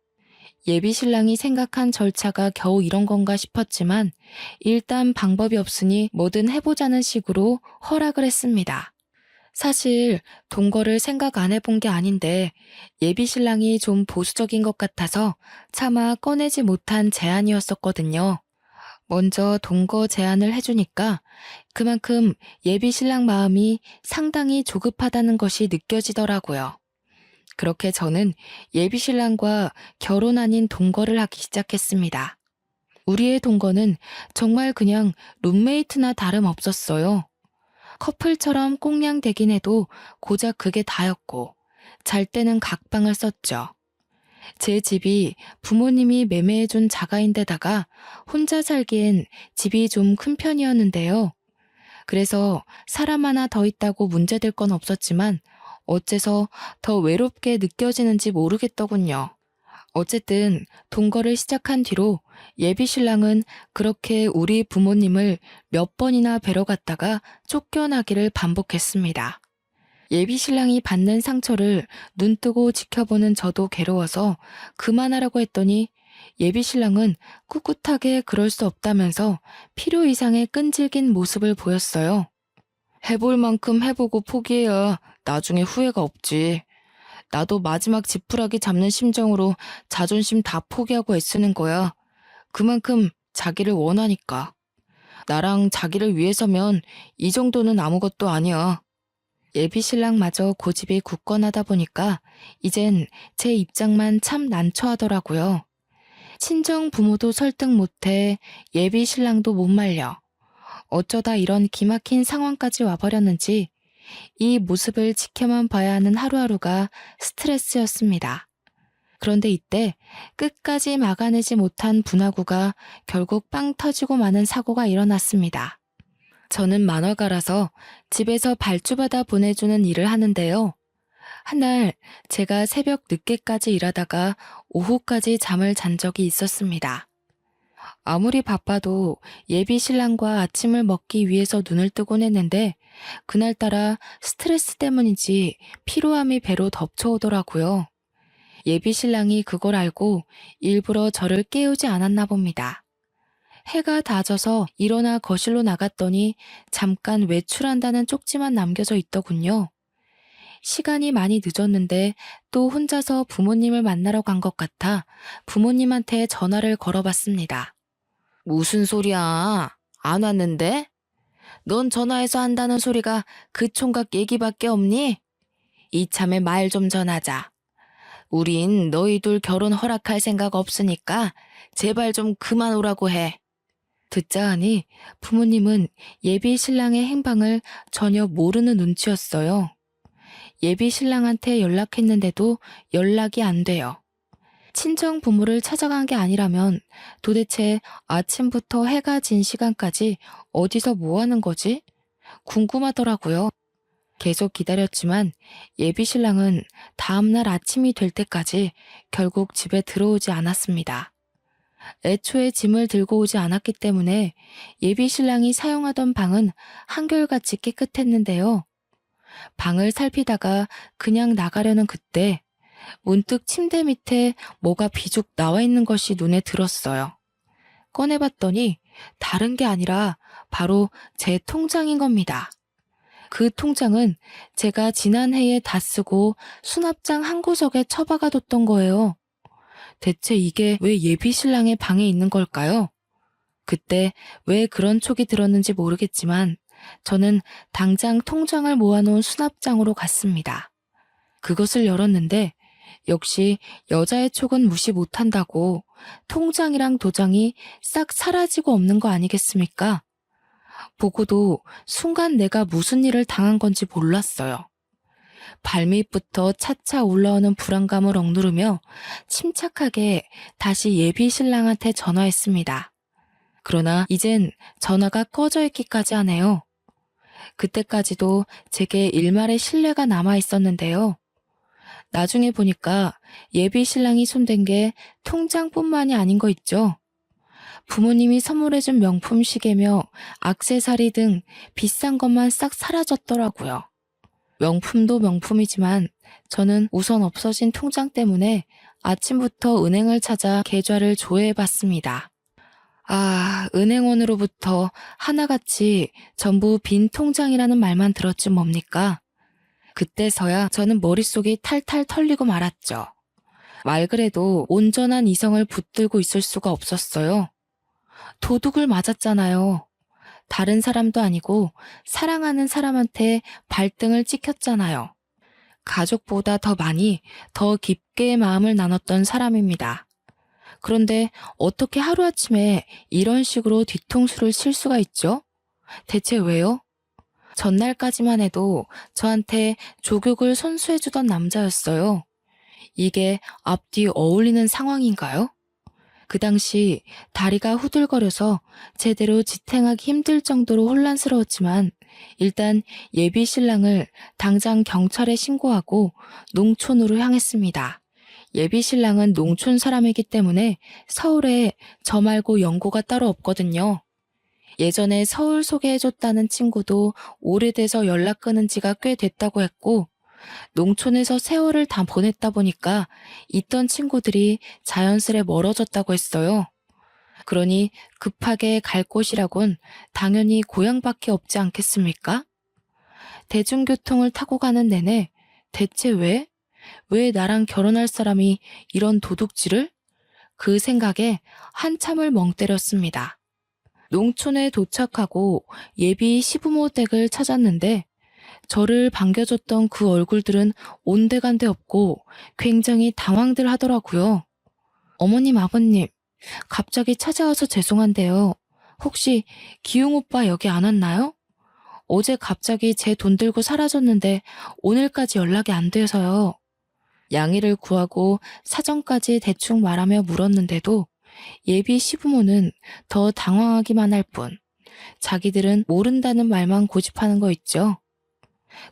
예비 신랑이 생각한 절차가 겨우 이런 건가 싶었지만 일단 방법이 없으니 뭐든 해보자는 식으로 허락을 했습니다. 사실 동거를 생각 안 해본 게 아닌데 예비 신랑이 좀 보수적인 것 같아서 차마 꺼내지 못한 제안이었었거든요. 먼저 동거 제안을 해주니까 그만큼 예비 신랑 마음이 상당히 조급하다는 것이 느껴지더라고요. 그렇게 저는 예비 신랑과 결혼 아닌 동거를 하기 시작했습니다. 우리의 동거는 정말 그냥 룸메이트나 다름없었어요. 커플처럼 꽁냥대긴 해도 고작 그게 다였고, 잘 때는 각방을 썼죠. 제 집이 부모님이 매매해준 자가인데다가 혼자 살기엔 집이 좀 큰 편이었는데요. 그래서 사람 하나 더 있다고 문제될 건 없었지만 어째서 더 외롭게 느껴지는지 모르겠더군요. 어쨌든 동거를 시작한 뒤로 예비 신랑은 그렇게 우리 부모님을 몇 번이나 뵈러 갔다가 쫓겨나기를 반복했습니다. 예비 신랑이 받는 상처를 눈뜨고 지켜보는 저도 괴로워서 그만하라고 했더니 예비 신랑은 꿋꿋하게 그럴 수 없다면서 필요 이상의 끈질긴 모습을 보였어요. 해볼 만큼 해보고 포기해야 나중에 후회가 없지. 나도 마지막 지푸라기 잡는 심정으로 자존심 다 포기하고 애쓰는 거야. 그만큼 자기를 원하니까. 나랑 자기를 위해서면 이 정도는 아무것도 아니야. 예비 신랑마저 고집이 굳건하다 보니까 이젠 제 입장만 참 난처하더라고요. 친정 부모도 설득 못해 예비 신랑도 못 말려. 어쩌다 이런 기막힌 상황까지 와버렸는지 이 모습을 지켜만 봐야 하는 하루하루가 스트레스였습니다. 그런데 이때 끝까지 막아내지 못한 분화구가 결국 빵 터지고 마는 사고가 일어났습니다. 저는 만화가라서 집에서 발주받아 보내주는 일을 하는데요. 한날 제가 새벽 늦게까지 일하다가 오후까지 잠을 잔 적이 있었습니다. 아무리 바빠도 예비 신랑과 아침을 먹기 위해서 눈을 뜨곤 했는데 그날따라 스트레스 때문인지 피로함이 배로 덮쳐오더라고요. 예비 신랑이 그걸 알고 일부러 저를 깨우지 않았나 봅니다. 해가 다져서 일어나 거실로 나갔더니 잠깐 외출한다는 쪽지만 남겨져 있더군요. 시간이 많이 늦었는데 또 혼자서 부모님을 만나러 간 것 같아 부모님한테 전화를 걸어봤습니다. 무슨 소리야? 안 왔는데? 넌 전화해서 한다는 소리가 그 총각 얘기밖에 없니? 이참에 말 좀 전하자. 우린 너희 둘 결혼 허락할 생각 없으니까 제발 좀 그만 오라고 해. 듣자 하니 부모님은 예비 신랑의 행방을 전혀 모르는 눈치였어요. 예비 신랑한테 연락했는데도 연락이 안 돼요. 친정 부모를 찾아간 게 아니라면 도대체 아침부터 해가 진 시간까지 어디서 뭐 하는 거지? 궁금하더라고요. 계속 기다렸지만 예비 신랑은 다음날 아침이 될 때까지 결국 집에 들어오지 않았습니다. 애초에 짐을 들고 오지 않았기 때문에 예비 신랑이 사용하던 방은 한결같이 깨끗했는데요. 방을 살피다가 그냥 나가려는 그때 문득 침대 밑에 뭐가 비죽 나와 있는 것이 눈에 들었어요. 꺼내봤더니 다른 게 아니라 바로 제 통장인 겁니다. 그 통장은 제가 지난해에 다 쓰고 수납장 한 구석에 처박아뒀던 거예요. 대체 이게 왜 예비 신랑의 방에 있는 걸까요? 그때 왜 그런 촉이 들었는지 모르겠지만 저는 당장 통장을 모아놓은 수납장으로 갔습니다. 그것을 열었는데 역시 여자의 촉은 무시 못한다고 통장이랑 도장이 싹 사라지고 없는 거 아니겠습니까? 보고도 순간 내가 무슨 일을 당한 건지 몰랐어요. 발밑부터 차차 올라오는 불안감을 억누르며 침착하게 다시 예비 신랑한테 전화했습니다. 그러나 이젠 전화가 꺼져 있기까지 하네요. 그때까지도 제게 일말의 신뢰가 남아 있었는데요. 나중에 보니까 예비 신랑이 손댄 게 통장뿐만이 아닌 거 있죠. 부모님이 선물해준 명품 시계며 액세서리 등 비싼 것만 싹 사라졌더라고요. 명품도 명품이지만 저는 우선 없어진 통장 때문에 아침부터 은행을 찾아 계좌를 조회해봤습니다. 은행원으로부터 하나같이 전부 빈 통장이라는 말만 들었지 뭡니까? 그때서야 저는 머릿속이 탈탈 털리고 말았죠. 말 그래도 온전한 이성을 붙들고 있을 수가 없었어요. 도둑을 맞았잖아요. 다른 사람도 아니고 사랑하는 사람한테 발등을 찍혔잖아요. 가족보다 더 많이, 더 깊게 마음을 나눴던 사람입니다. 그런데 어떻게 하루아침에 이런 식으로 뒤통수를 칠 수가 있죠? 대체 왜요? 전날까지만 해도 저한테 조국을 선수해주던 남자였어요. 이게 앞뒤 어울리는 상황인가요? 그 당시 다리가 후들거려서 제대로 지탱하기 힘들 정도로 혼란스러웠지만 일단 예비 신랑을 당장 경찰에 신고하고 농촌으로 향했습니다. 예비 신랑은 농촌 사람이기 때문에 서울에 저 말고 연고가 따로 없거든요. 예전에 서울 소개해줬다는 친구도 오래돼서 연락 끊은 지가 꽤 됐다고 했고 농촌에서 세월을 다 보냈다 보니까 있던 친구들이 자연스레 멀어졌다고 했어요. 그러니 급하게 갈 곳이라곤 당연히 고향밖에 없지 않겠습니까? 대중교통을 타고 가는 내내 대체 왜 나랑 결혼할 사람이 이런 도둑질을? 그 생각에 한참을 멍 때렸습니다. 농촌에 도착하고 예비 시부모 댁을 찾았는데 저를 반겨줬던 그 얼굴들은 온데간데 없고 굉장히 당황들 하더라고요. 어머님, 아버님, 갑자기 찾아와서 죄송한데요. 혹시 기웅 오빠 여기 안 왔나요? 어제 갑자기 제 돈 들고 사라졌는데 오늘까지 연락이 안 돼서요. 양해를 구하고 사정까지 대충 말하며 물었는데도 예비 시부모는 더 당황하기만 할 뿐 자기들은 모른다는 말만 고집하는 거 있죠.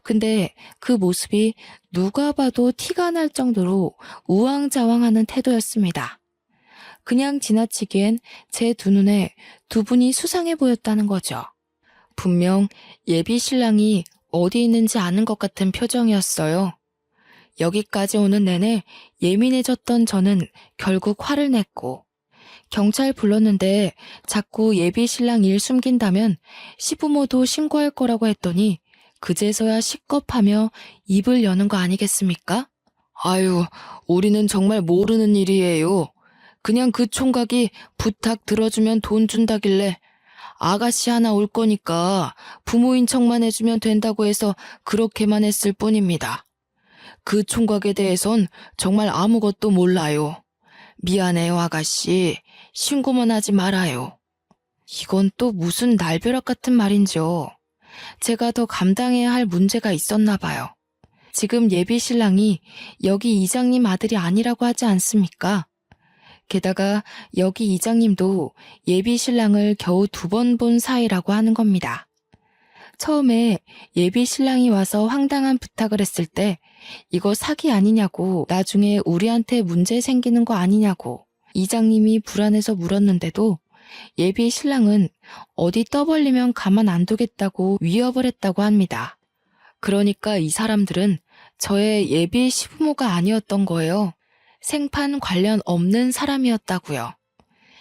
근데 그 모습이 누가 봐도 티가 날 정도로 우왕좌왕하는 태도였습니다. 그냥 지나치기엔 제 두 눈에 두 분이 수상해 보였다는 거죠. 분명 예비 신랑이 어디 있는지 아는 것 같은 표정이었어요. 여기까지 오는 내내 예민해졌던 저는 결국 화를 냈고 경찰 불렀는데 자꾸 예비 신랑 일 숨긴다면 시부모도 신고할 거라고 했더니 그제서야 식겁하며 입을 여는 거 아니겠습니까? 아유, 우리는 정말 모르는 일이에요. 그냥 그 총각이 부탁 들어주면 돈 준다길래 아가씨 하나 올 거니까 부모인 척만 해주면 된다고 해서 그렇게만 했을 뿐입니다. 그 총각에 대해선 정말 아무것도 몰라요. 미안해요, 아가씨. 신고만 하지 말아요. 이건 또 무슨 날벼락 같은 말인지요. 제가 더 감당해야 할 문제가 있었나 봐요. 지금 예비 신랑이 여기 이장님 아들이 아니라고 하지 않습니까? 게다가 여기 이장님도 예비 신랑을 겨우 2번 본 사이라고 하는 겁니다. 처음에 예비 신랑이 와서 황당한 부탁을 했을 때 이거 사기 아니냐고, 나중에 우리한테 문제 생기는 거 아니냐고 이장님이 불안해서 물었는데도 예비 신랑은 어디 떠벌리면 가만 안 두겠다고 위협을 했다고 합니다. 그러니까 이 사람들은 저의 예비 시부모가 아니었던 거예요. 생판 관련 없는 사람이었다고요.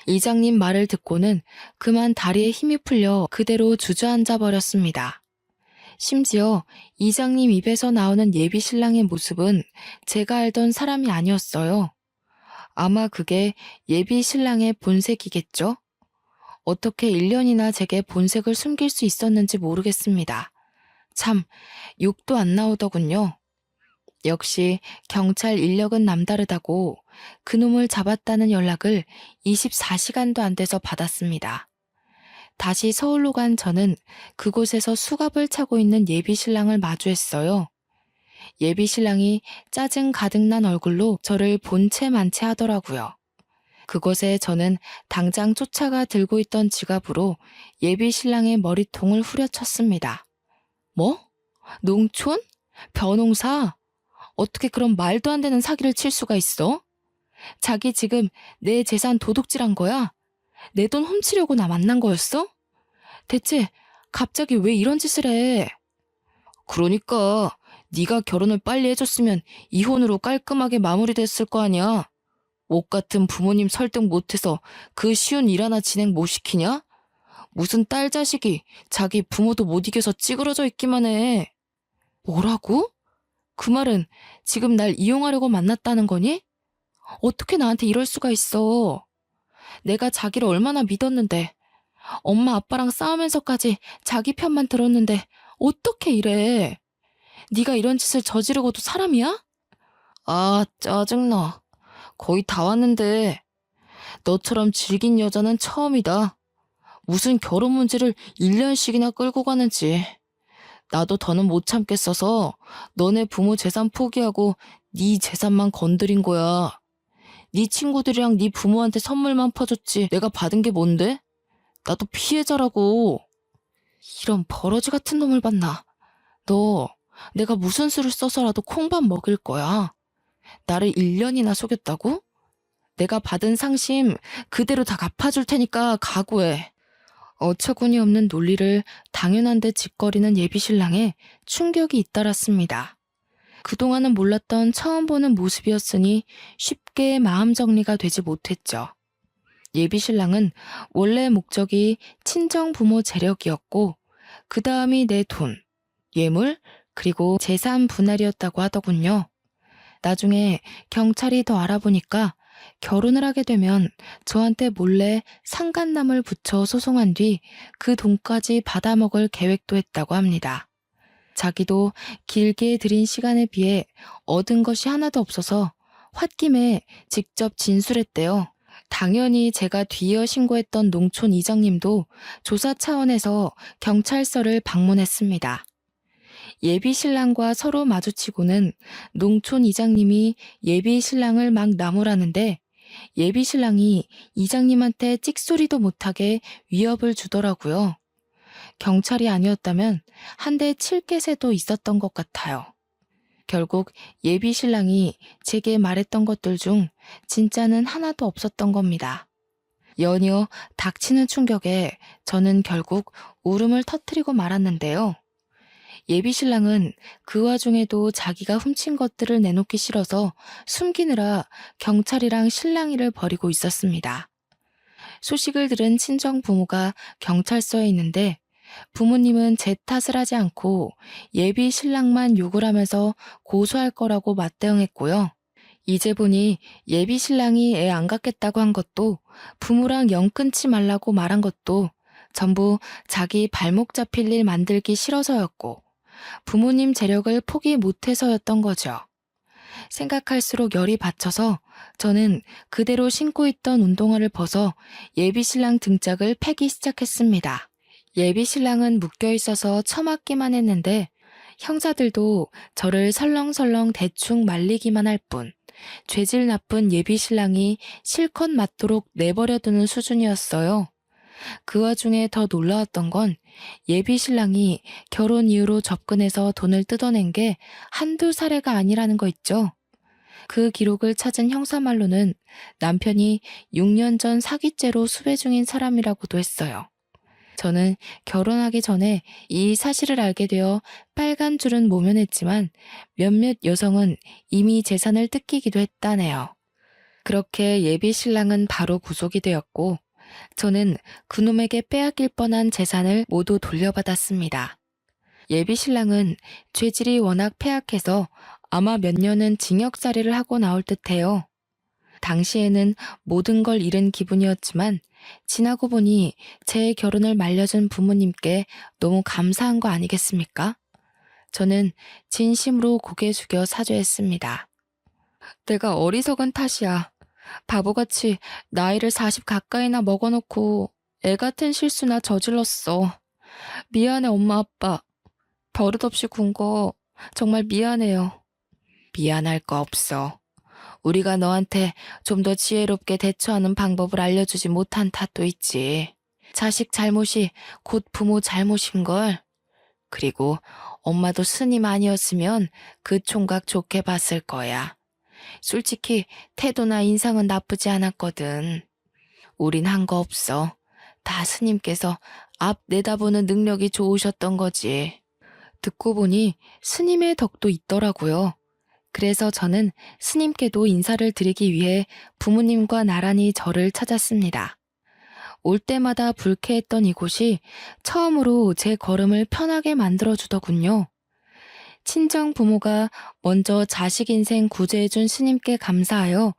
이장님 말을 듣고는 그만 다리에 힘이 풀려 그대로 주저앉아 버렸습니다. 심지어 이장님 입에서 나오는 예비 신랑의 모습은 제가 알던 사람이 아니었어요. 아마 그게 예비 신랑의 본색이겠죠? 어떻게 1년이나 제게 본색을 숨길 수 있었는지 모르겠습니다. 참, 욕도 안 나오더군요. 역시 경찰 인력은 남다르다고 그놈을 잡았다는 연락을 24시간도 안 돼서 받았습니다. 다시 서울로 간 저는 그곳에서 수갑을 차고 있는 예비 신랑을 마주했어요. 예비 신랑이 짜증 가득 난 얼굴로 저를 본체 만체 하더라고요. 그곳에 저는 당장 쫓아가 들고 있던 지갑으로 예비 신랑의 머리통을 후려쳤습니다. 뭐? 농촌? 벼농사? 어떻게 그런 말도 안 되는 사기를 칠 수가 있어? 자기 지금 내 재산 도둑질한 거야? 내 돈 훔치려고 나 만난 거였어? 대체 갑자기 왜 이런 짓을 해? 그러니까 네가 결혼을 빨리 해줬으면 이혼으로 깔끔하게 마무리됐을 거 아니야. 옷 같은 부모님 설득 못해서 그 쉬운 일 하나 진행 못 시키냐? 무슨 딸 자식이 자기 부모도 못 이겨서 찌그러져 있기만 해. 뭐라고? 그 말은 지금 날 이용하려고 만났다는 거니? 어떻게 나한테 이럴 수가 있어? 내가 자기를 얼마나 믿었는데, 엄마 아빠랑 싸우면서까지 자기 편만 들었는데 어떻게 이래? 네가 이런 짓을 저지르고도 사람이야? 아, 짜증나. 거의 다 왔는데 너처럼 질긴 여자는 처음이다. 무슨 결혼 문제를 1년씩이나 끌고 가는지. 나도 더는 못 참겠어서 너네 부모 재산 포기하고 네 재산만 건드린 거야. 네 친구들이랑 네 부모한테 선물만 퍼줬지 내가 받은 게 뭔데? 나도 피해자라고. 이런 버러지 같은 놈을 봤나. 너 내가 무슨 수를 써서라도 콩밥 먹일 거야. 나를 1년이나 속였다고? 내가 받은 상심 그대로 다 갚아줄 테니까 각오해. 어처구니 없는 논리를 당연한 듯 짓거리는 예비신랑에 충격이 잇따랐습니다. 그동안은 몰랐던 처음 보는 모습이었으니 쉽게 마음 정리가 되지 못했죠. 예비신랑은 원래 목적이 친정 부모 재력이었고 그 다음이 내 돈, 예물, 그리고 재산 분할이었다고 하더군요. 나중에 경찰이 더 알아보니까 결혼을 하게 되면 저한테 몰래 상간남을 붙여 소송한 뒤 그 돈까지 받아먹을 계획도 했다고 합니다. 자기도 길게 들인 시간에 비해 얻은 것이 하나도 없어서 홧김에 직접 진술했대요. 당연히 제가 뒤이어 신고했던 농촌 이장님도 조사 차원에서 경찰서를 방문했습니다. 예비 신랑과 서로 마주치고는 농촌 이장님이 예비 신랑을 막 나무라는데 예비 신랑이 이장님한테 찍소리도 못하게 위협을 주더라고요. 경찰이 아니었다면 한 대 칠 개새도 있었던 것 같아요. 결국 예비 신랑이 제게 말했던 것들 중 진짜는 하나도 없었던 겁니다. 연이어 닥치는 충격에 저는 결국 울음을 터뜨리고 말았는데요. 예비 신랑은 그 와중에도 자기가 훔친 것들을 내놓기 싫어서 숨기느라 경찰이랑 실랑이를 벌이고 있었습니다. 소식을 들은 친정 부모가 경찰서에 있는데 부모님은 제 탓을 하지 않고 예비 신랑만 욕을 하면서 고소할 거라고 맞대응했고요. 이제 보니 예비 신랑이 애 안 갖겠다고 한 것도 부모랑 영 끊지 말라고 말한 것도 전부 자기 발목 잡힐 일 만들기 싫어서였고 부모님 재력을 포기 못해서였던 거죠. 생각할수록 열이 받쳐서 저는 그대로 신고 있던 운동화를 벗어 예비 신랑 등짝을 패기 시작했습니다. 예비 신랑은 묶여 있어서 처맞기만 했는데 형사들도 저를 설렁설렁 대충 말리기만 할 뿐 죄질 나쁜 예비 신랑이 실컷 맞도록 내버려두는 수준이었어요. 그 와중에 더 놀라웠던 건 예비 신랑이 결혼 이후로 접근해서 돈을 뜯어낸 게 한두 사례가 아니라는 거 있죠. 그 기록을 찾은 형사말로는 남편이 6년 전 사기죄로 수배 중인 사람이라고도 했어요. 저는 결혼하기 전에 이 사실을 알게 되어 빨간 줄은 모면했지만 몇몇 여성은 이미 재산을 뜯기기도 했다네요. 그렇게 예비 신랑은 바로 구속이 되었고 저는 그놈에게 빼앗길 뻔한 재산을 모두 돌려받았습니다. 예비 신랑은 죄질이 워낙 폐악해서 아마 몇 년은 징역살이를 하고 나올 듯해요. 당시에는 모든 걸 잃은 기분이었지만 지나고 보니 제 결혼을 말려준 부모님께 너무 감사한 거 아니겠습니까? 저는 진심으로 고개 숙여 사죄했습니다. 내가 어리석은 탓이야. 바보같이 나이를 40 가까이나 먹어놓고 애 같은 실수나 저질렀어. 미안해 엄마 아빠. 버릇없이 군 거 정말 미안해요. 미안할 거 없어. 우리가 너한테 좀 더 지혜롭게 대처하는 방법을 알려주지 못한 탓도 있지. 자식 잘못이 곧 부모 잘못인걸. 그리고 엄마도 스님 아니었으면 그 총각 좋게 봤을 거야. 솔직히 태도나 인상은 나쁘지 않았거든. 우린 한 거 없어. 다 스님께서 앞 내다보는 능력이 좋으셨던 거지. 듣고 보니 스님의 덕도 있더라고요. 그래서 저는 스님께도 인사를 드리기 위해 부모님과 나란히 절을 찾았습니다. 올 때마다 불쾌했던 이곳이 처음으로 제 걸음을 편하게 만들어주더군요. 친정 부모가 먼저 자식 인생 구제해준 스님께 감사하여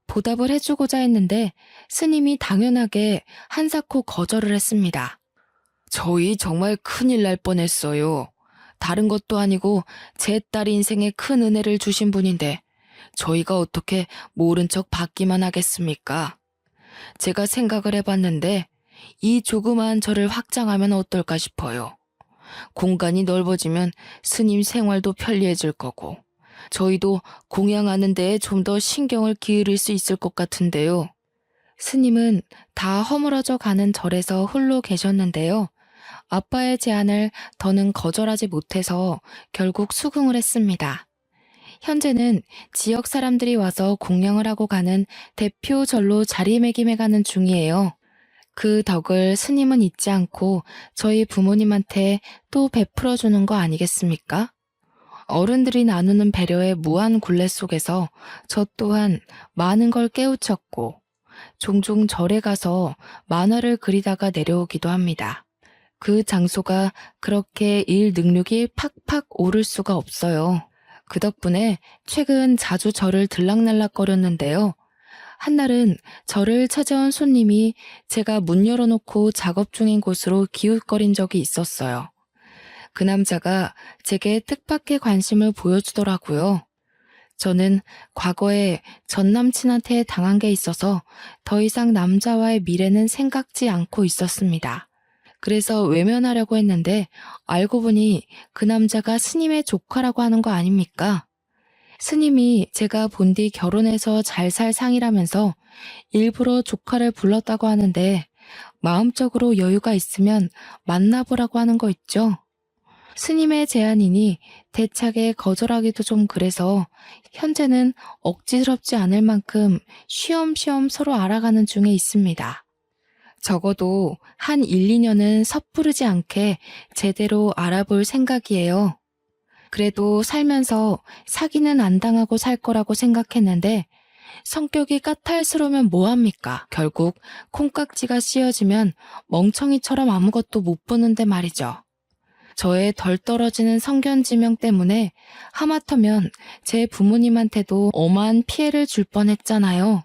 보답을 해주고자 했는데 스님이 당연하게 한사코 거절을 했습니다. 저희 정말 큰일 날 뻔했어요. 다른 것도 아니고 제 딸 인생에 큰 은혜를 주신 분인데 저희가 어떻게 모른 척 받기만 하겠습니까? 제가 생각을 해봤는데 이 조그마한 절을 확장하면 어떨까 싶어요. 공간이 넓어지면 스님 생활도 편리해질 거고 저희도 공양하는 데에 좀 더 신경을 기울일 수 있을 것 같은데요. 스님은 다 허물어져 가는 절에서 홀로 계셨는데요. 아빠의 제안을 더는 거절하지 못해서 결국 수긍을 했습니다. 현재는 지역 사람들이 와서 공양을 하고 가는 대표 절로 자리매김해가는 중이에요. 그 덕을 스님은 잊지 않고 저희 부모님한테 또 베풀어 주는 거 아니겠습니까? 어른들이 나누는 배려의 무한 굴레 속에서 저 또한 많은 걸 깨우쳤고 종종 절에 가서 만화를 그리다가 내려오기도 합니다. 그 장소가 그렇게 일 능력이 팍팍 오를 수가 없어요. 그 덕분에 최근 자주 절을 들락날락거렸는데요. 한날은 저를 찾아온 손님이 제가 문 열어놓고 작업 중인 곳으로 기웃거린 적이 있었어요. 그 남자가 제게 뜻밖의 관심을 보여주더라고요. 저는 과거에 전 남친한테 당한 게 있어서 더 이상 남자와의 미래는 생각지 않고 있었습니다. 그래서 외면하려고 했는데 알고 보니 그 남자가 스님의 조카라고 하는 거 아닙니까? 스님이 제가 본 뒤 결혼해서 잘 살 상이라면서 일부러 조카를 불렀다고 하는데 마음적으로 여유가 있으면 만나보라고 하는 거 있죠? 스님의 제안이니 대차게 거절하기도 좀 그래서 현재는 억지스럽지 않을 만큼 쉬엄쉬엄 서로 알아가는 중에 있습니다. 적어도 한 1, 2년은 섣부르지 않게 제대로 알아볼 생각이에요. 그래도 살면서 사기는 안 당하고 살 거라고 생각했는데 성격이 까탈스러우면 뭐합니까? 결국 콩깍지가 씌어지면 멍청이처럼 아무것도 못 보는데 말이죠. 저의 덜 떨어지는 성견지명 때문에 하마터면 제 부모님한테도 어마한 피해를 줄 뻔했잖아요.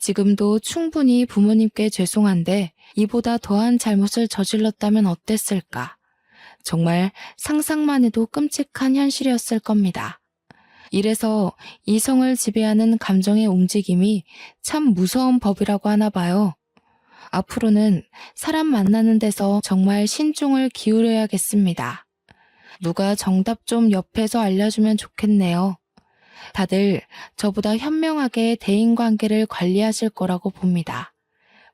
지금도 충분히 부모님께 죄송한데 이보다 더한 잘못을 저질렀다면 어땠을까? 정말 상상만 해도 끔찍한 현실이었을 겁니다. 이래서 이성을 지배하는 감정의 움직임이 참 무서운 법이라고 하나 봐요. 앞으로는 사람 만나는 데서 정말 신중을 기울여야겠습니다. 누가 정답 좀 옆에서 알려주면 좋겠네요. 다들 저보다 현명하게 대인관계를 관리하실 거라고 봅니다.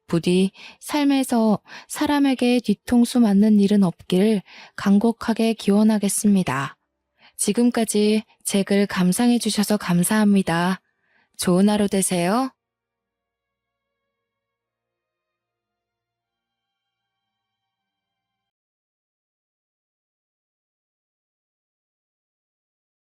부디 삶에서 사람에게 뒤통수 맞는 일은 없기를 간곡하게 기원하겠습니다. 지금까지 제 글 감상해 주셔서 감사합니다. 좋은 하루 되세요.